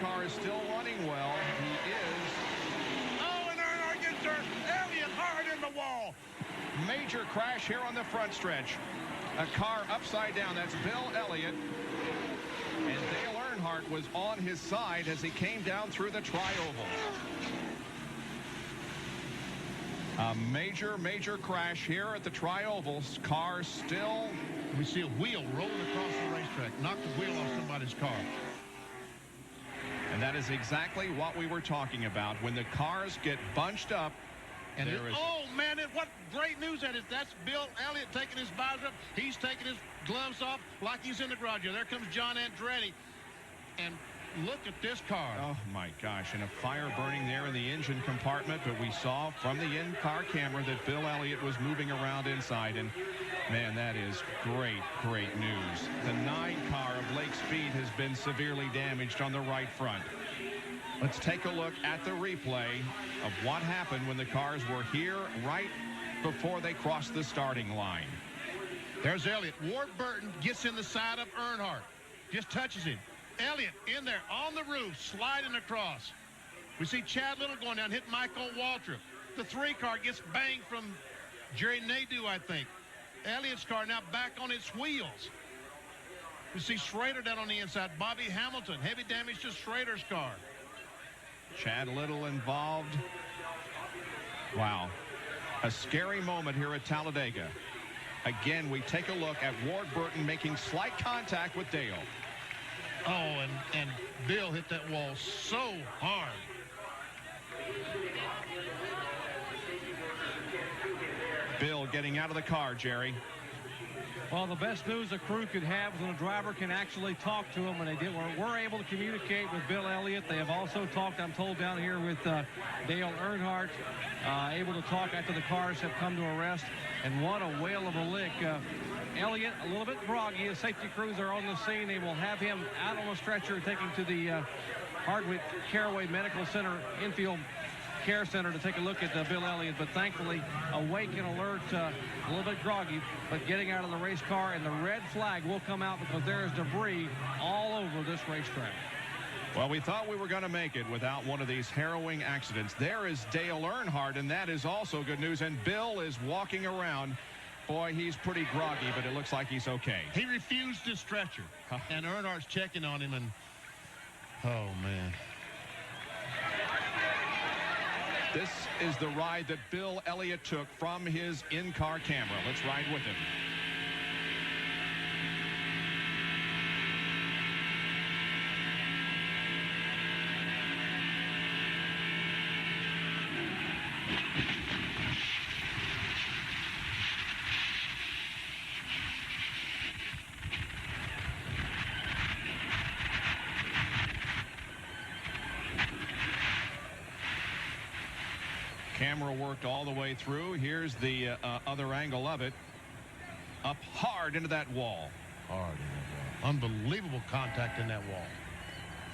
car is still running well. He is. Oh, and Earnhardt gets hurt. Elliott hard in the wall. Major crash here on the front stretch. A car upside down. That's Bill Elliott. And Dale Earnhardt was on his side as he came down through the tri-oval. A major crash here at the tri-oval. Car still. We see a wheel rolling across the racetrack. Knocked the wheel off somebody's car. And that is exactly what we were talking about. When the cars get bunched up. And oh, man, what great news that is. That's Bill Elliott taking his visor up. He's taking his gloves off like he's in the garage. There comes John Andretti. And look at this car. Oh, my gosh. And a fire burning there in the engine compartment. But we saw from the in-car camera that Bill Elliott was moving around inside. And, man, that is great news. The 9 car of Lake Speed has been severely damaged on the right front. Let's take a look at the replay of what happened when the cars were here right before they crossed the starting line. There's Elliott. Ward Burton gets in the side of Earnhardt. Just touches him. Elliott in there on the roof, sliding across. We see Chad Little going down, hit Michael Waltrip. The 3 car gets banged from Jerry Nadeau, I think. Elliott's car now back on its wheels. We see Schrader down on the inside. Bobby Hamilton, heavy damage to Schrader's car. Chad Little involved. Wow. A scary moment here at Talladega. Again, we take a look at Ward Burton making slight contact with Dale. Oh, and Bill hit that wall so hard. Bill getting out of the car, Jerry. Well, the best news a crew could have is when a driver can actually talk to him, and they did. We're able to communicate with Bill Elliott. They have also talked, I'm told, down here with Dale Earnhardt, able to talk after the cars have come to a rest. And what a whale of a lick. Elliott, a little bit groggy. The safety crews are on the scene. They will have him out on a stretcher, taken to the Hardwick Caraway Medical Center infield care center to take a look at Bill Elliott, but thankfully awake and alert, a little bit groggy, but getting out of the race car, and the red flag will come out because there is debris all over this racetrack. Well, we thought we were going to make it without one of these harrowing accidents. There is Dale Earnhardt, and that is also good news, and Bill is walking around. Boy, he's pretty groggy, but it looks like he's okay. He refused his stretcher, and Earnhardt's checking on him, and oh, man. This is the ride that Bill Elliott took from his in-car camera. Let's ride with him. Camera worked all the way through. Here's the other angle of it. Up hard into that wall. Hard in that wall. Unbelievable contact in that wall.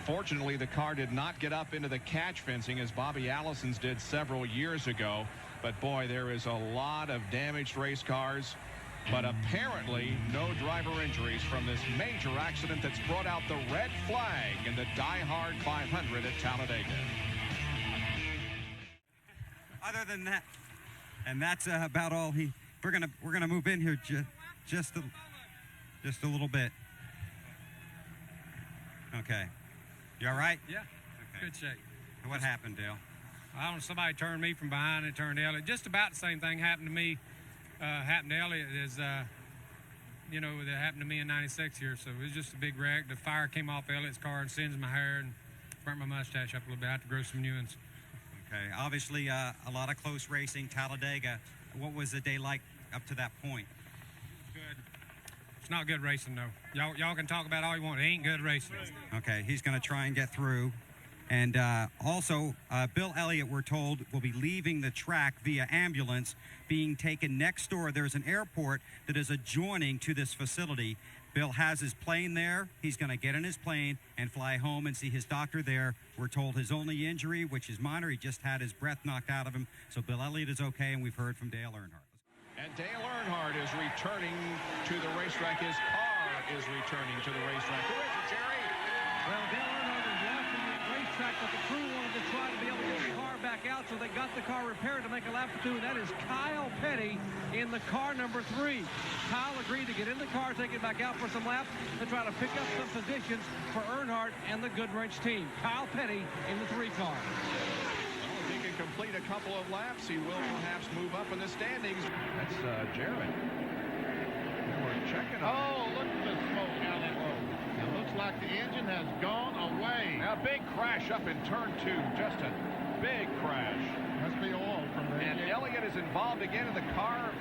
Fortunately, the car did not get up into the catch fencing as Bobby Allison's did several years ago. But boy, there is a lot of damaged race cars. But apparently no driver injuries from this major accident that's brought out the red flag in the DieHard 500 at Talladega. Other than that, and that's about all we're gonna move in here just a little bit. Okay, you all right? Yeah, okay. Good shape. What happened, Dale? I don't know, somebody turned me from behind and turned Elliott. Just about the same thing happened to me. Happened to Elliott as you know, that happened to me in '96 here. So it was just a big wreck. The fire came off Elliott's car and singed my hair and burnt my mustache up a little bit. I had to grow some new ones. Okay, obviously a lot of close racing, Talladega. What was the day like up to that point? Good. It's not good racing, though. Y'all can talk about all you want. It ain't good racing. Okay, he's going to try and get through. And also, Bill Elliott, we're told, will be leaving the track via ambulance, being taken next door. There's an airport that is adjoining to this facility. Bill has his plane there. He's going to get in his plane and fly home and see his doctor there. We're told his only injury, which is minor, he just had his breath knocked out of him. So Bill Elliott is okay, and we've heard from Dale Earnhardt. And Dale Earnhardt is returning to the racetrack. His car is returning to the racetrack. Who is it, Jerry? Well, Dale Earnhardt is left in the back out, so they got the car repaired to make a lap or two, and that is Kyle Petty in the car number 3. Kyle agreed to get in the car, take it back out for some laps to try to pick up some positions for Earnhardt and the Goodwrench team. Kyle Petty in the 3 car. Well, if he can complete a couple of laps, he will perhaps move up in the standings. That's Jarrett. We're checking on. Oh, look at the smoke out that road. It looks like the engine has gone away. Now, big crash up in turn 2. Just a big crash. Must be oil from the And Elliott is involved again, and the car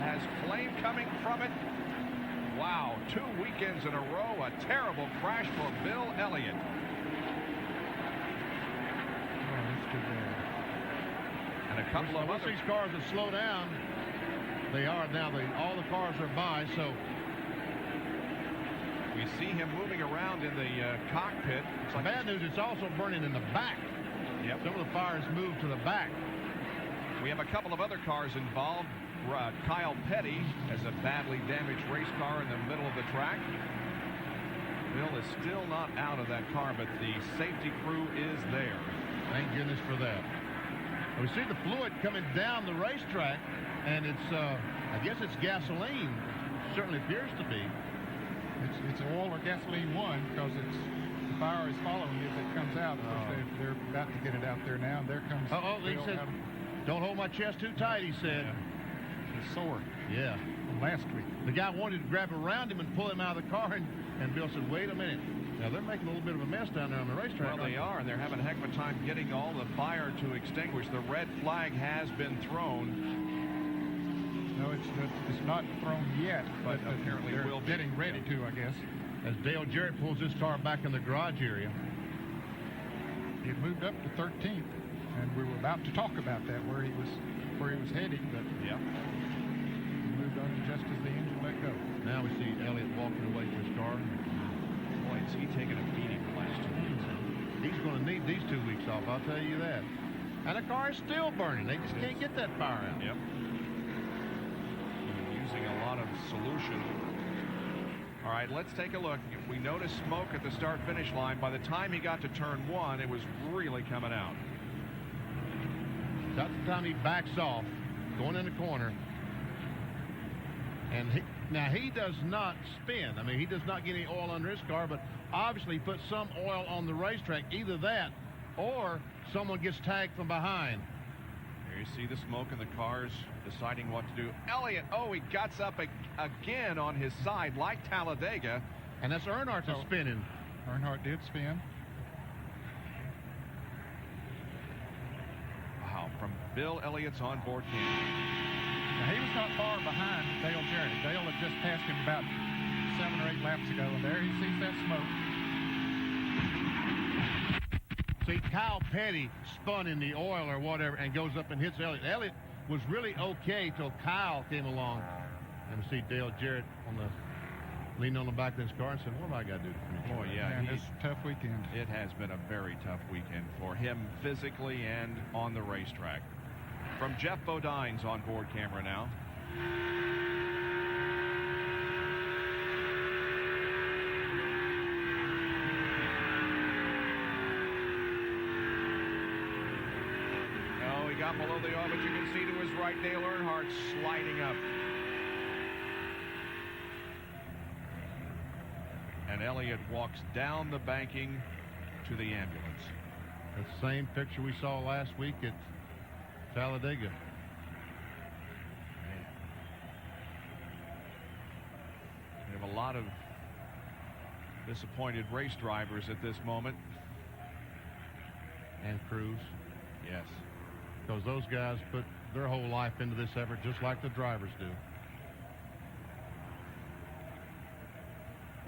has flame coming from it. Wow, 2 weekends in a row, a terrible crash for Bill Elliott. Oh, that's too bad. And a couple of Once other... these cars have slowed down, they are now. All the cars are by, so We see him moving around in the cockpit. It's like bad news, it's also burning in the back. Yep. Some of the fires moved to the back. We have a couple of other cars involved. Kyle Petty has a badly damaged race car in the middle of the track. Bill is still not out of that car, but the safety crew is there. Thank goodness for that. We see the fluid coming down the racetrack, and it's, I guess it's gasoline. It certainly appears to be. It's oil or gasoline one, because it's the fire is following it as it comes out. Of course, they're about to get it out there now. There comes. He said, "Don't hold my chest too tight," he said. He's sore. Yeah. From last week. The guy wanted to grab around him and pull him out of the car, and Bill said, "Wait a minute." Now they're making a little bit of a mess down there on the racetrack. Well, they are, and they're having a heck of a time getting all the fire to extinguish. The red flag has been thrown. No, it's not thrown yet, but apparently they're will be. getting ready to, I guess. As Dale Jarrett pulls his car back in the garage area. He had moved up to 13th, and we were about to talk about that, where he was heading, but Yep. he moved on just as the engine let go. Now we see Elliott walking away from his car. Boy, is he taking a beating the last 2 weeks. He's going to need these 2 weeks off, I'll tell you that. And the car is still burning. They just can't get that fire out. Yep. Using a lot of solution. All right, let's take a look. We noticed smoke at the start-finish line. By the time he got to turn 1, it was really coming out. That's the time he backs off, going in the corner. And he does not spin. I mean, he does not get any oil under his car, but obviously he put some oil on the racetrack. Either that or someone gets tagged from behind. Here you see the smoke and the cars deciding what to do. Elliott, he guts up again on his side like Talladega. And that's Earnhardt that's spinning. Earnhardt did spin. Wow, from Bill Elliott's onboard camera. Now, he was not far behind Dale Jarrett. Dale had just passed him about 7 or 8 laps ago, and there he sees that smoke. See, Kyle Petty spun in the oil or whatever and goes up and hits Elliott. Elliott was really okay till Kyle came along. And we see Dale Jarrett leaning on the back of his car and said, "What have I got to do to finish?" Boy, yeah, And it's a tough weekend. it has been a very tough weekend for him physically and on the racetrack. From Jeff Bodine's onboard camera now. He got below the oil, but you can see to his right Dale Earnhardt sliding up. And Elliott walks down the banking to the ambulance. The same picture we saw last week at Talladega. We have a lot of disappointed race drivers at this moment. And crews. Yes. Because those guys put their whole life into this effort just like the drivers do.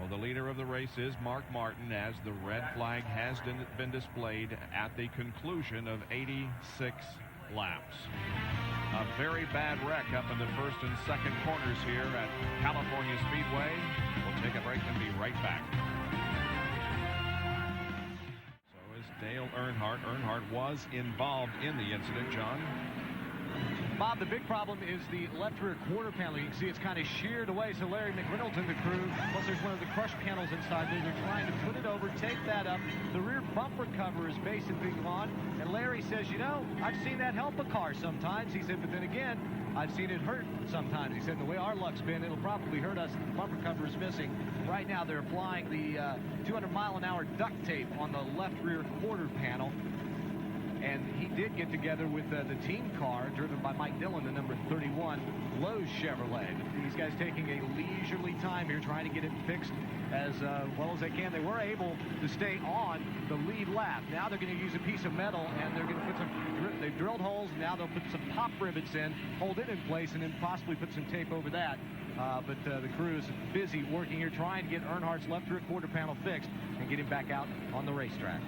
Well, the leader of the race is Mark Martin, as the red flag has been displayed at the conclusion of 86 laps. A very bad wreck up in the first and second corners here at California Speedway. We'll take a break and be right back. So is Dale Earnhardt. Earnhardt was involved in the incident, John. Bob, the big problem is the left rear quarter panel. You can see it's kind of sheared away, so Larry McReynolds and the crew, plus there's one of the crush panels inside there. They're trying to put it over, take that up. The rear bumper cover is basically gone, and Larry says, you know, I've seen that help a car sometimes. He said, but then again, I've seen it hurt sometimes. He said, the way our luck's been, it'll probably hurt us. The bumper cover is missing. Right now, they're applying the 200-mile-an-hour duct tape on the left rear quarter panel. And he did get together with the team car driven by Mike Dillon, the number 31 Lowe's Chevrolet. These guys taking a leisurely time here, trying to get it fixed as well as they can. They were able to stay on the lead lap. Now they're going to use a piece of metal, and they're going to put they've drilled holes, and now they'll put some pop rivets in, hold it in place, and then possibly put some tape over that. But the crew is busy working here, trying to get Earnhardt's left rear quarter panel fixed and get him back out on the racetrack.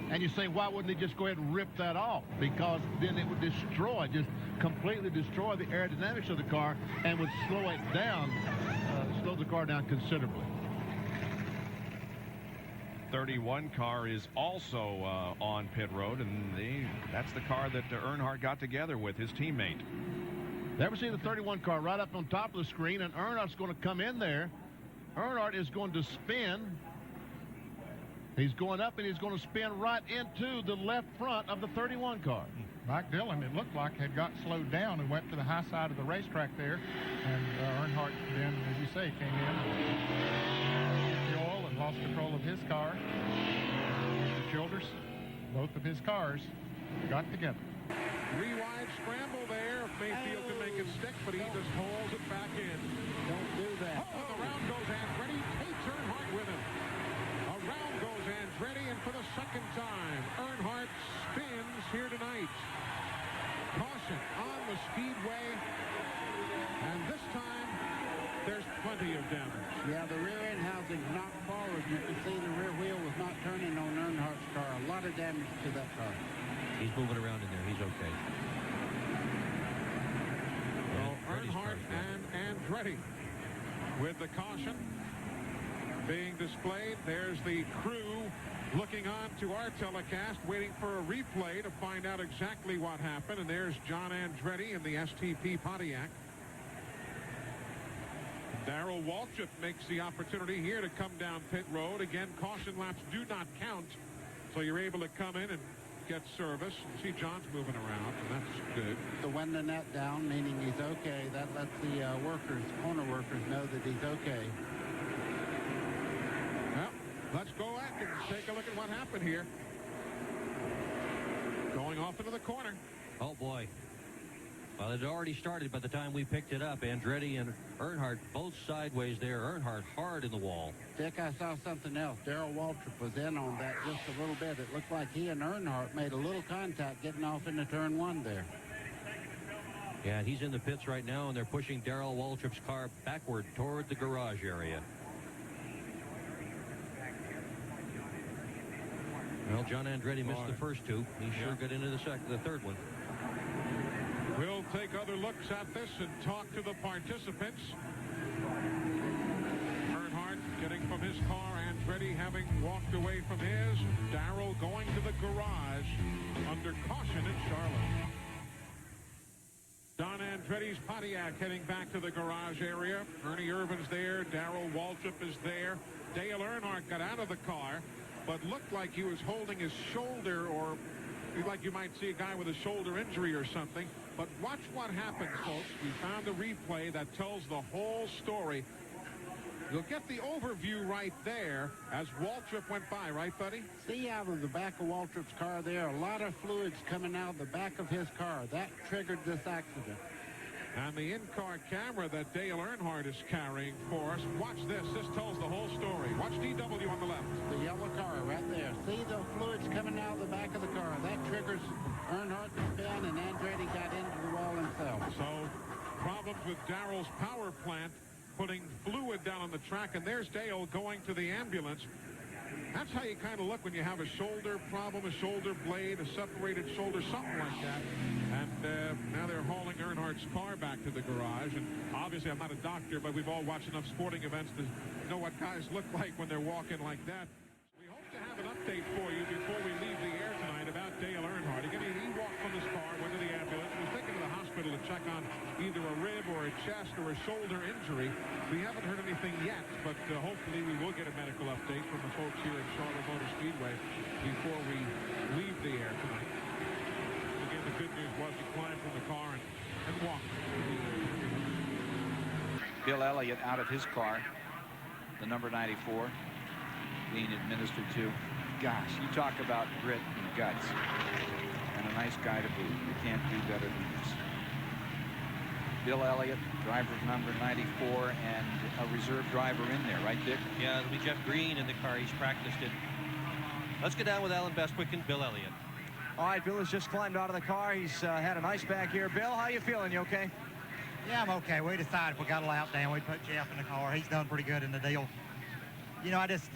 And you say, why wouldn't he just go ahead and rip that off? Because then it would destroy, just completely destroy the aerodynamics of the car and would slow it down, slow the car down considerably. 31 car is also on pit road, and that's the car that Earnhardt got together with his teammate. Never seen the 31 car right up on top of the screen, and Earnhardt's going to come in there. Earnhardt is going to spin. He's going up, and he's going to spin right into the left front of the 31 car. Mike Dillon, it looked like, had got slowed down and went to the high side of the racetrack there. And Earnhardt then, as you say, came in, hit the oil, and lost control of his car. The Childers, both of his cars, got together. Three-wide scramble there. Mayfield can make it stick, but he just hauls it back in. Don't do that. Oh, the round goes Andretti. Takes Earnhardt with him. Around goes Andretti, and for the second time, Earnhardt spins here tonight. Caution on the speedway, and this time there's plenty of damage. Yeah, the rear end housing's not forward. You can see the rear wheel was not turning on Earnhardt's car. A lot of damage to that car. He's moving around in there. He's okay. Well, Earnhardt and Andretti with the caution being displayed. There's the crew looking on to our telecast, waiting for a replay to find out exactly what happened. And there's John Andretti in the STP Pontiac. Darrell Waltrip makes the opportunity here to come down pit road. Again, caution laps do not count, so you're able to come in and get service. You see John's moving around, and that's good. To wind the net down, meaning he's okay. That lets the corner workers know that he's okay. Well, let's go back and take a look at what happened here. Going off into the corner. Oh, boy. Well, it had already started by the time we picked it up. Andretti and Earnhardt both sideways there. Earnhardt hard in the wall. Dick, I saw something else. Darrell Waltrip was in on that just a little bit. It looked like he and Earnhardt made a little contact getting off into turn one there. Yeah, and he's in the pits right now, and they're pushing Darrell Waltrip's car backward toward the garage area. Well, John Andretti missed the first two. He sure got into the third one. We'll take other looks at this and talk to the participants. Earnhardt getting from his car, Andretti having walked away from his, Darrell going to the garage under caution in Charlotte. Don Andretti's Pontiac heading back to the garage area. Ernie Irvin's there. Darrell Waltrip is there. Dale Earnhardt got out of the car, but looked like he was holding his shoulder, or like you might see a guy with a shoulder injury or something. But watch what happens, folks. We found a replay that tells the whole story. You'll get the overview right there as Waltrip went by, right, buddy? See out of the back of Waltrip's car there, a lot of fluids coming out of the back of his car. That triggered this accident. And the in-car camera that Dale Earnhardt is carrying for us. Watch this. This tells the whole story. Watch DW on the left. The yellow car right there. See the fluids coming out of the back of the car. That triggers Earnhardt to spin, and Andretti got into the wall himself. So problems with Darrell's power plant, putting fluid down on the track, and there's Dale going to the ambulance. That's how you kind of look when you have a shoulder problem, a shoulder blade, a separated shoulder, something like that. And now they're hauling Earnhardt's car back to the garage. And obviously, I'm not a doctor, but we've all watched enough sporting events to know what guys look like when they're walking like that. We hope to have an update for you before we leave the air tonight about Dale Earnhardt. Again, he walked from his car, went to the ambulance, was taken to the hospital to check chest or a shoulder injury. We haven't heard anything yet, but hopefully we will get a medical update from the folks here at Charlotte Motor Speedway before we leave the air tonight. Again, the good news was he climbed from the car and walked. Bill Elliott out of his car, the number 94, being administered to. Gosh, you talk about grit and guts, and a nice guy to boot. You can't do better than this. Bill Elliott, driver number 94, and a reserve driver in there, right, Dick? Yeah, it'll be Jeff Green in the car. He's practiced it. Let's get down with Alan Bestwick and Bill Elliott. All right, Bill has just climbed out of the car. He's had an ice bag here. Bill, how you feeling? You okay? Yeah, I'm okay. We decided if we got a lap down, we'd put Jeff in the car. He's done pretty good in the deal. You know, I just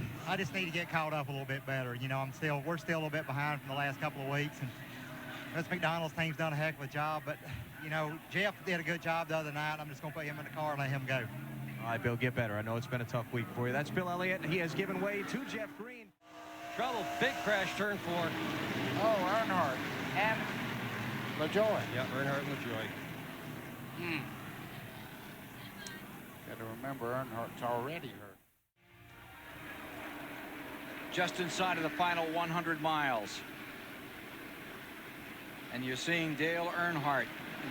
need to get caught up a little bit better. You know, we're still a little bit behind from the last couple of weeks, and Chris McDonald's team's done a heck of a job. But you know, Jeff did a good job the other night. I'm just going to put him in the car and let him go. All right, Bill, get better. I know it's been a tough week for you. That's Bill Elliott, and he has given way to Jeff Green. Trouble, big crash, turn 4. Oh, Earnhardt and LaJoie. Yeah, Earnhardt and LaJoie. Got to remember, Earnhardt's already hurt. Just inside of the final 100 miles. And you're seeing Dale Earnhardt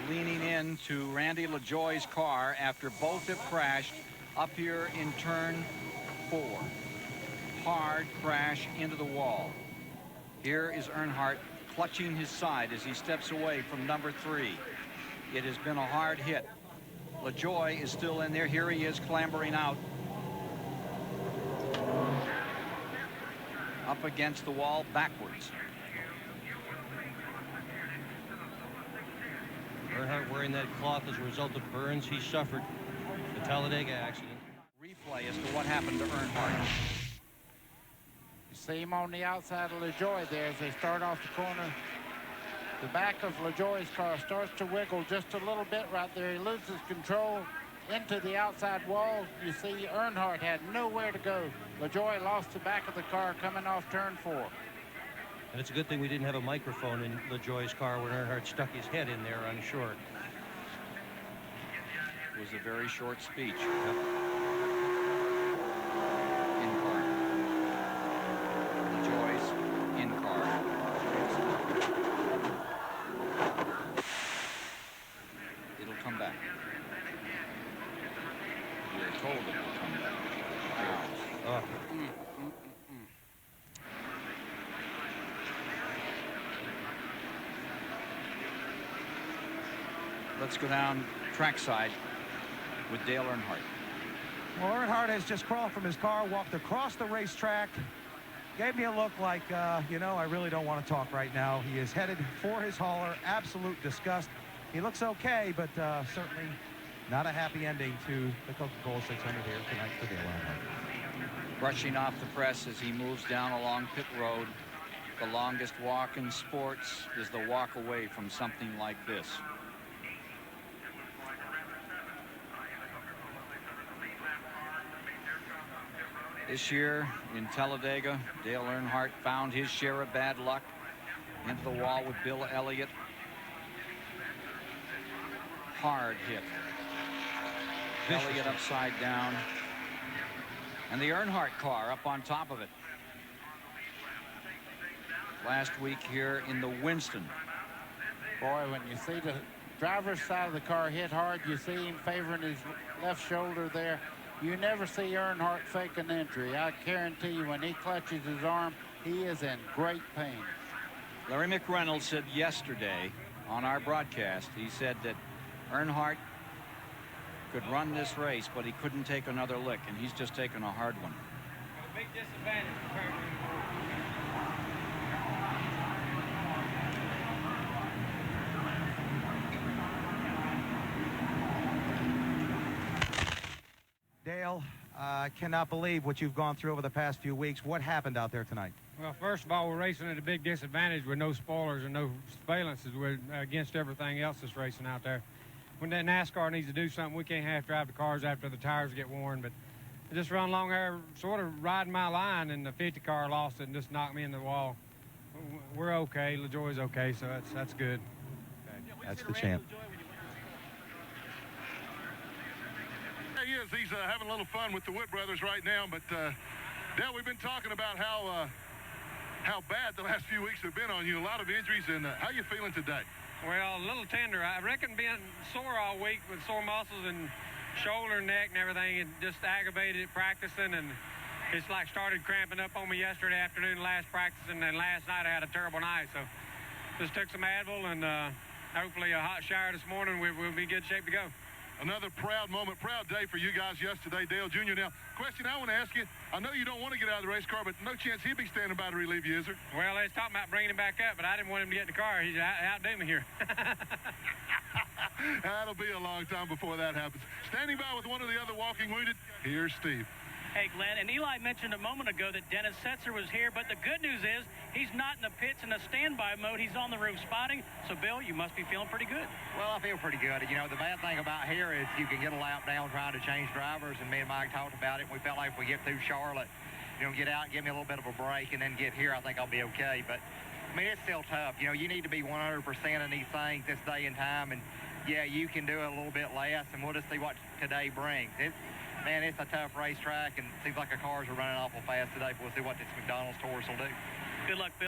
leaning into Randy LaJoie's car after both have crashed up here in turn 4. Hard crash into the wall. Here is Earnhardt clutching his side as he steps away from number 3. It has been a hard hit. LaJoie is still in there. Here he is clambering out. Up against the wall backwards. Earnhardt wearing that cloth as a result of burns he suffered in the Talladega accident. Replay as to what happened to Earnhardt. You see him on the outside of LaJoie there as they start off the corner. The back of LaJoie's car starts to wiggle just a little bit right there. He loses control into the outside wall. You see Earnhardt had nowhere to go. LaJoie lost the back of the car coming off turn 4. And it's a good thing we didn't have a microphone in LaJoie's car when Earnhardt stuck his head in there unsure. It was a very short speech. Yep. In car. LaJoie's in car. It'll come back. We are told it will come back. Wow. Let's go down trackside with Dale Earnhardt. Well, Earnhardt has just crawled from his car, walked across the racetrack, gave me a look like, you know, I really don't want to talk right now. He is headed for his hauler. Absolute disgust. He looks okay, but certainly not a happy ending to the Coca-Cola 600 here tonight for Dale Earnhardt. Brushing off the press as he moves down along pit road. The longest walk in sports is the walk away from something like this. This year in Talladega, Dale Earnhardt found his share of bad luck. Into the wall with Bill Elliott. Hard hit. Elliott upside down. And the Earnhardt car up on top of it. Last week here in the Winston. Boy, when you see the driver's side of the car hit hard, you see him favoring his left shoulder there. You never see Earnhardt fake an injury. I guarantee you when he clutches his arm, he is in great pain. Larry McReynolds said yesterday on our broadcast, he said that Earnhardt could run this race, but he couldn't take another lick, and he's just taken a hard one. A big disadvantage for Dale, I cannot believe what you've gone through over the past few weeks. What happened out there tonight? Well, first of all, we're racing at a big disadvantage with no spoilers and no surveillances against everything else that's racing out there. When that NASCAR needs to do something, we can't have to drive the cars after the tires get worn. But I just run along there, sort of riding my line, and the 50 car lost it and just knocked me in the wall. We're okay. LaJoie's okay, so that's good. That's the champ. is. He's having a little fun with the Wood brothers right now. But, Dale, we've been talking about how bad the last few weeks have been on you. A lot of injuries. And how you feeling today? Well, a little tender. I reckon being sore all week with sore muscles and shoulder and neck and everything, it just aggravated it practicing, and it's like started cramping up on me yesterday afternoon, last practice, and then last night I had a terrible night. So just took some Advil and hopefully a hot shower this morning. We'll be in good shape to go. Another proud moment, proud day for you guys yesterday, Dale Jr. Now, question I want to ask you, I know you don't want to get out of the race car, but no chance he'd be standing by to relieve you, is there? Well, they was talking about bringing him back up, but I didn't want him to get in the car. He's outdo me here. That'll be a long time before that happens. Standing by with one of the other walking wounded, here's Steve. Hey, Glenn, and Eli mentioned a moment ago that Dennis Setzer was here, but the good news is he's not in the pits in a standby mode. He's on the roof spotting. So, Bill, you must be feeling pretty good. Well, I feel pretty good. You know, the bad thing about here is you can get a lap down trying to change drivers, and me and Mike talked about it. We felt like if we get through Charlotte, you know, get out, give me a little bit of a break, and then get here, I think I'll be okay. But, I mean, it's still tough. You know, you need to be 100% in these things this day and time, and, yeah, you can do it a little bit less, and we'll just see what today brings. Man, it's a tough racetrack, and it seems like our cars are running awful fast today. We'll see what this McDonald's Taurus will do. Good luck, Bill.